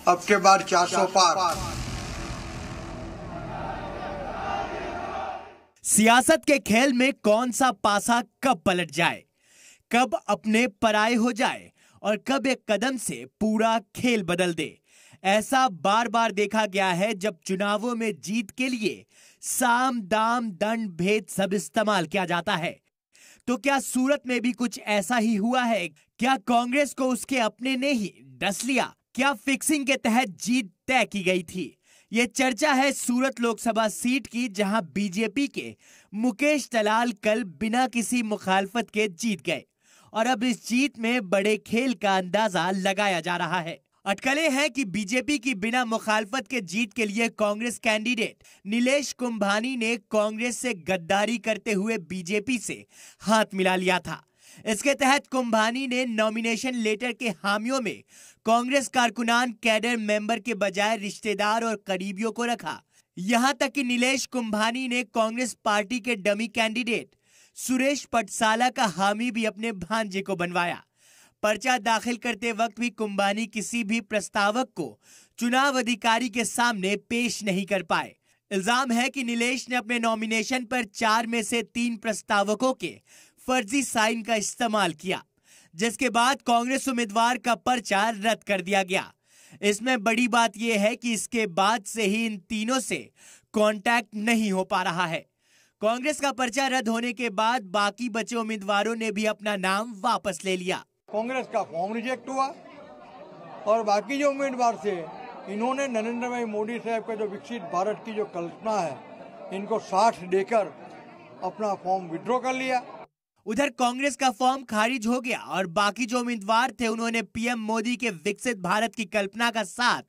अब के बाद 400 पार। सियासत के खेल में कौन सा पासा कब पलट जाए, कब अपने पराये हो जाए और कब एक कदम से पूरा खेल बदल दे, ऐसा बार बार देखा गया है। जब चुनावों में जीत के लिए साम दाम दंड भेद सब इस्तेमाल किया जाता है, तो क्या सूरत में भी कुछ ऐसा ही हुआ है? क्या कांग्रेस को उसके अपने ने ही डस लिया? क्या फिक्सिंग के तहत जीत तय की गई थी? ये चर्चा है सूरत लोकसभा सीट की, जहां बीजेपी के मुकेश दलाल कल बिना किसी मुखालफत के जीत गए और अब इस जीत में बड़े खेल का अंदाजा लगाया जा रहा है। अटकलें हैं कि बीजेपी की बिना मुखालफत के जीत के लिए कांग्रेस कैंडिडेट नीलेश कुंभानी ने कांग्रेस से गद्दारी करते हुए बीजेपी से हाथ मिला लिया था। इसके तहत कुंभानी ने नॉमिनेशन लेटर के हामियों में कांग्रेस कारकुनान कैडर मेंबर के बजाय रिश्तेदार और करीबियों को रखा। यहां तक कि नीलेश कुंभानी ने कांग्रेस पार्टी के डमी कैंडिडेट सुरेश पटसाला का हामी भी अपने भांजे को बनवाया। पर्चा दाखिल करते वक्त भी कुंभानी किसी भी प्रस्तावक को चुनाव अधिकारी के सामने पेश नहीं कर पाए। इल्जाम है कि नीलेश ने अपने नॉमिनेशन पर 4 में से 3 प्रस्तावकों के फर्जी साइन का इस्तेमाल किया, जिसके बाद कांग्रेस उम्मीदवार का पर्चा रद्द कर दिया गया। इसमें बड़ी बात यह है कि इसके बाद से ही इन तीनों से कांटेक्ट नहीं हो पा रहा है। कांग्रेस का पर्चा रद्द होने के बाद बाकी बचे उम्मीदवारों ने भी अपना नाम वापस ले लिया। कांग्रेस का फॉर्म रिजेक्ट हुआ और बाकी जो उम्मीदवार थे, इन्होंने नरेंद्र भाई मोदी साहब का जो विकसित भारत की जो कल्पना है, इनको साथ देकर अपना फॉर्म विड्रॉ कर लिया। उधर कांग्रेस का फॉर्म खारिज हो गया और बाकी जो उम्मीदवार थे, उन्होंने पीएम मोदी के विकसित भारत की कल्पना का साथ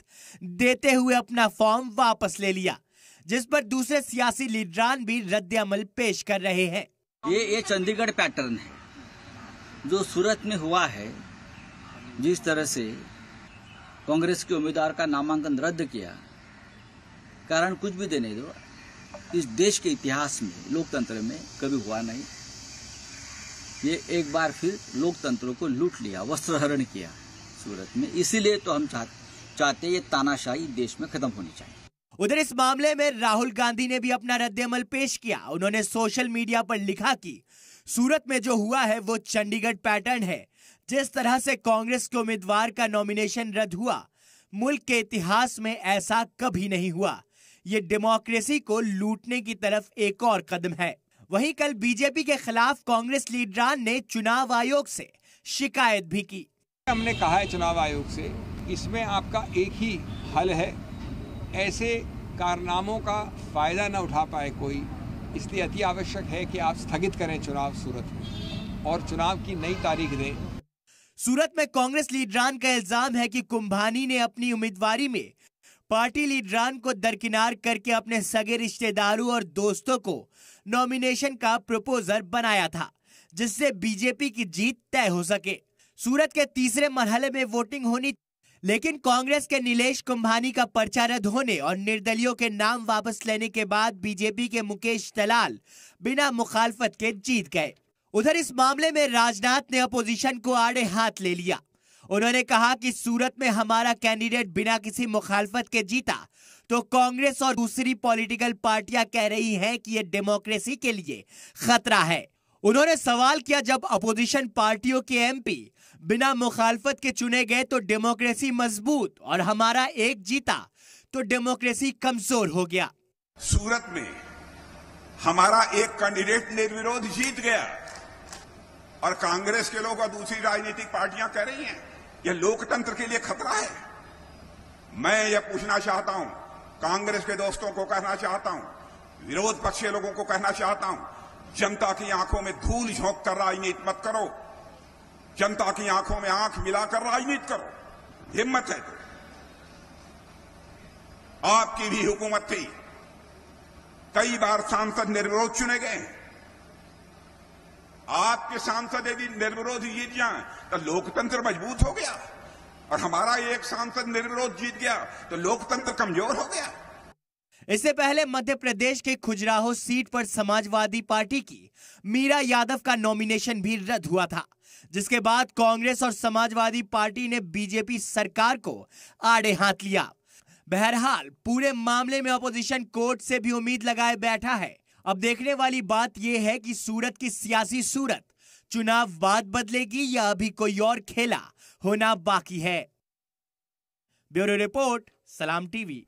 देते हुए अपना फॉर्म वापस ले लिया, जिस पर दूसरे सियासी लीडरान भी रद्द-ए-अमल पेश कर रहे हैं। ये चंडीगढ़ पैटर्न है जो सूरत में हुआ है। जिस तरह से कांग्रेस के उम्मीदवार का नामांकन रद्द किया, कारण कुछ भी देने दो, इस देश के इतिहास में लोकतंत्र में कभी हुआ नहीं। ये एक बार फिर लोकतंत्र को लूट लिया, वस्त्रहरण किया सूरत में। इसीलिए तो हम चाहते ये तानाशाही देश में खत्म होनी चाहिए। उधर इस मामले में राहुल गांधी ने भी अपना रद्द-ए-अमल पेश किया। उन्होंने सोशल मीडिया पर लिखा कि सूरत में जो हुआ है वो चंडीगढ़ पैटर्न है। जिस तरह से कांग्रेस के उम्मीदवार का नॉमिनेशन रद्द हुआ, मुल्क के इतिहास में ऐसा कभी नहीं हुआ। ये डेमोक्रेसी को लूटने की तरफ एक और कदम है। वहीं कल बीजेपी के खिलाफ कांग्रेस लीडरान ने चुनाव आयोग से शिकायत भी की। हमने कहा है चुनाव आयोग से, इसमें आपका एक ही हल है, ऐसे कारनामों का फायदा न उठा पाए कोई, इसलिए अति आवश्यक है कि आप स्थगित करें चुनाव सूरत में और चुनाव की नई तारीख दें। सूरत में कांग्रेस लीडरान का इल्जाम है कि कुंभानी ने अपनी उम्मीदवारी में पार्टी लीडरान को दरकिनार करके अपने सगे रिश्तेदारों और दोस्तों को नॉमिनेशन का प्रपोजल बनाया था, जिससे बीजेपी की जीत तय हो सके। सूरत के तीसरे मरहले में वोटिंग होनी, लेकिन कांग्रेस के नीलेश कुंभानी का पर्चा रद्द होने और निर्दलियों के नाम वापस लेने के बाद बीजेपी के मुकेश दलाल बिना मुखालफत के जीत गए। उधर इस मामले में राजनाथ ने अपोजिशन को आड़े हाथ ले लिया। उन्होंने कहा कि सूरत में हमारा कैंडिडेट बिना किसी मुखालफत के जीता, तो कांग्रेस और दूसरी पॉलिटिकल पार्टियां कह रही हैं कि यह डेमोक्रेसी के लिए खतरा है। उन्होंने सवाल किया, जब अपोजिशन पार्टियों के एमपी बिना मुखालफत के चुने गए तो डेमोक्रेसी मजबूत और हमारा एक जीता तो डेमोक्रेसी कमजोर हो गया। सूरत में हमारा एक कैंडिडेट निर्विरोध जीत गया और कांग्रेस के लोग और दूसरी राजनीतिक पार्टियां कह रही हैं यह लोकतंत्र के लिए खतरा है। मैं यह पूछना चाहता हूं, कांग्रेस के दोस्तों को कहना चाहता हूं, विरोध पक्ष के लोगों को कहना चाहता हूं, जनता की आंखों में धूल झोंक कर राजनीति मत करो, जनता की आंखों में आंख मिलाकर राजनीति करो। हिम्मत है तो आपकी भी हुकूमत थी, कई बार सांसद निर्विरोध चुने गए। आपके सांसद यदि निर्विरोध जीत जाए तो लोकतंत्र मजबूत हो गया और हमारा एक सांसद निर्विरोध जीत गया तो लोकतंत्र कमजोर हो गया। इससे पहले मध्य प्रदेश के खजुराहो सीट पर समाजवादी पार्टी की मीरा यादव का नॉमिनेशन भी रद्द हुआ था, जिसके बाद कांग्रेस और समाजवादी पार्टी ने बीजेपी सरकार को आड़े हाथ लिया। बहरहाल पूरे मामले में अपोजिशन कोर्ट से भी उम्मीद लगाए बैठा है। अब देखने वाली बात यह है कि सूरत की सियासी सूरत चुनाव बाद बदलेगी या अभी कोई और खेला होना बाकी है। ब्यूरो रिपोर्ट, सलाम टीवी।